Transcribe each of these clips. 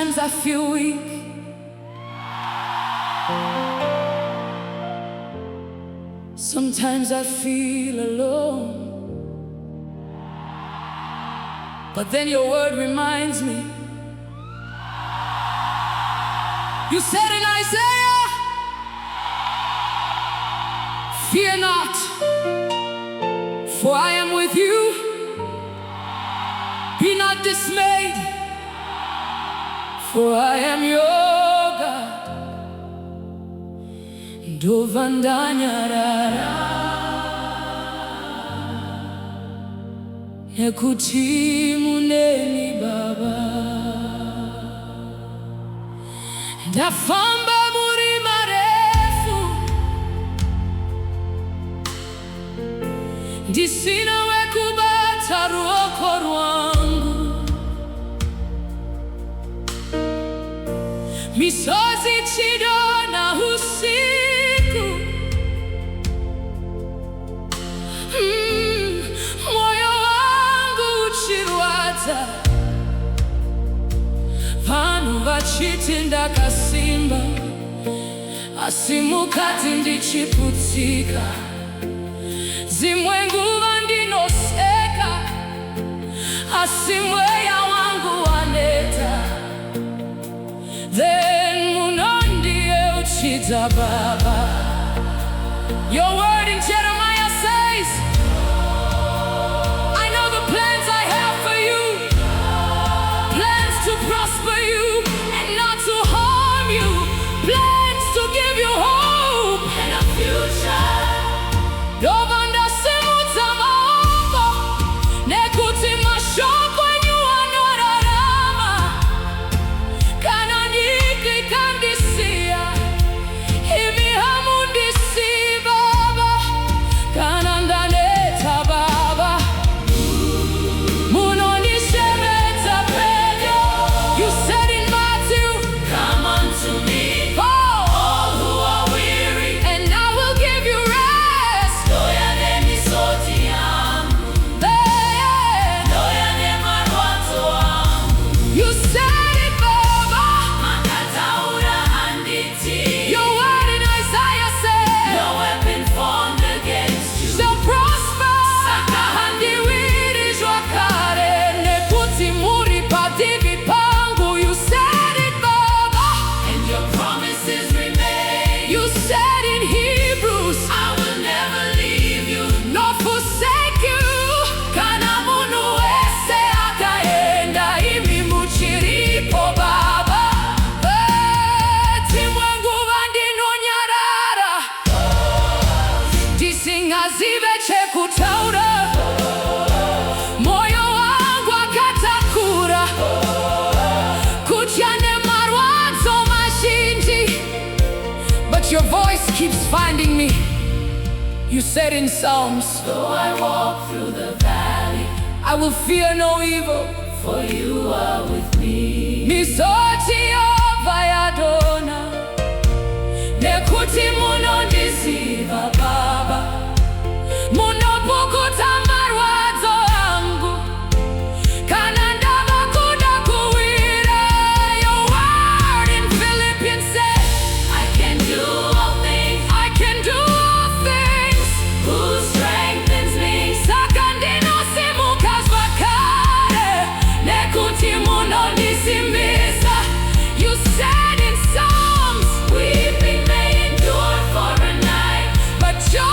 Sometimes I feel weak. Sometimes I feel alone. But then your word reminds me. You said in Isaiah, fear not, for I am with you. Be not dismayed, for I am your God. Ndovandanyarara nekuti muneni Baba. Ndafamba muri marefu, ndisina wekubata ruoko rwangu. Misozi chidona usiku, moyo wangu uchirwadza. Vanhu vachiti ndakasimba, asi mukati ndichiputsika. Dzimwe nguva ndinoseka, asi mweya wangu waneta. Then munondiyeuchidza Baba. Your word in Jeremiah says, I know the plans I have for you, plans to prosper you and not to harm you, plans to give you hope and a future. Dovanda simudza maoko nekuti mashoko enyu anorarama. Kana ndikandisiya, imi hamundisiyi Baba. Kana ndaneta Baba, munondishemetsa pedo. You said in Matthew, come unto me, all who are weary, and I will give you rest. Ndoya nemisodzi yangu, ndoya nemarwadzo angu. You said it Baba, makataura handiti. Your word in Isaiah says, no weapon formed against you shall prosper. Saka handiwirizwa kare nekuti muri padivi pangu. You said it Baba, and your promises remain. You said in Hebrews, I will never leave you nor forsake you. Kana munhu wese akaenda, imi muchiripo Baba. Dzimwe nguva ndinonyarara, ndisingazive chekutaura. Moyo wangu akatakura, kutya nemarwadzo mazhinji. But your voice keeps finding me. You said in Psalms, though I walk through the valley, I will fear no evil, for you are with me. Misoti yovayadona nekuti munondiziva Baba. Munopukuta marwadzo angu kana ndava kuda kuwira. Your word in Philippians says, I can do all things, I can do all things who strengthens me. Saka ndinosimuka zvakare nekuti munondisimbisa. You said in Psalms, weeping may endure for a night, but joy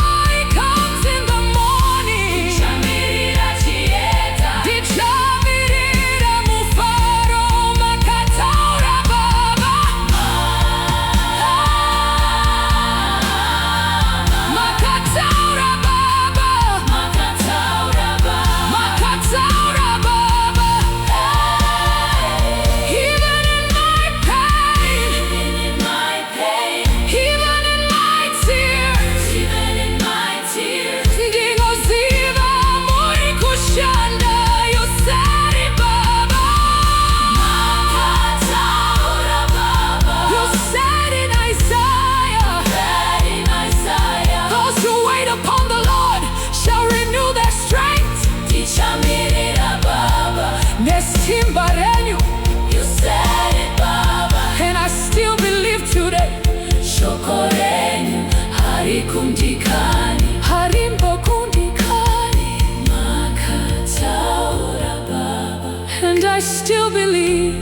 and I still believe.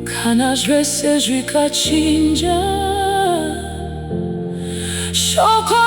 Kana zvese zvikachinja, shoko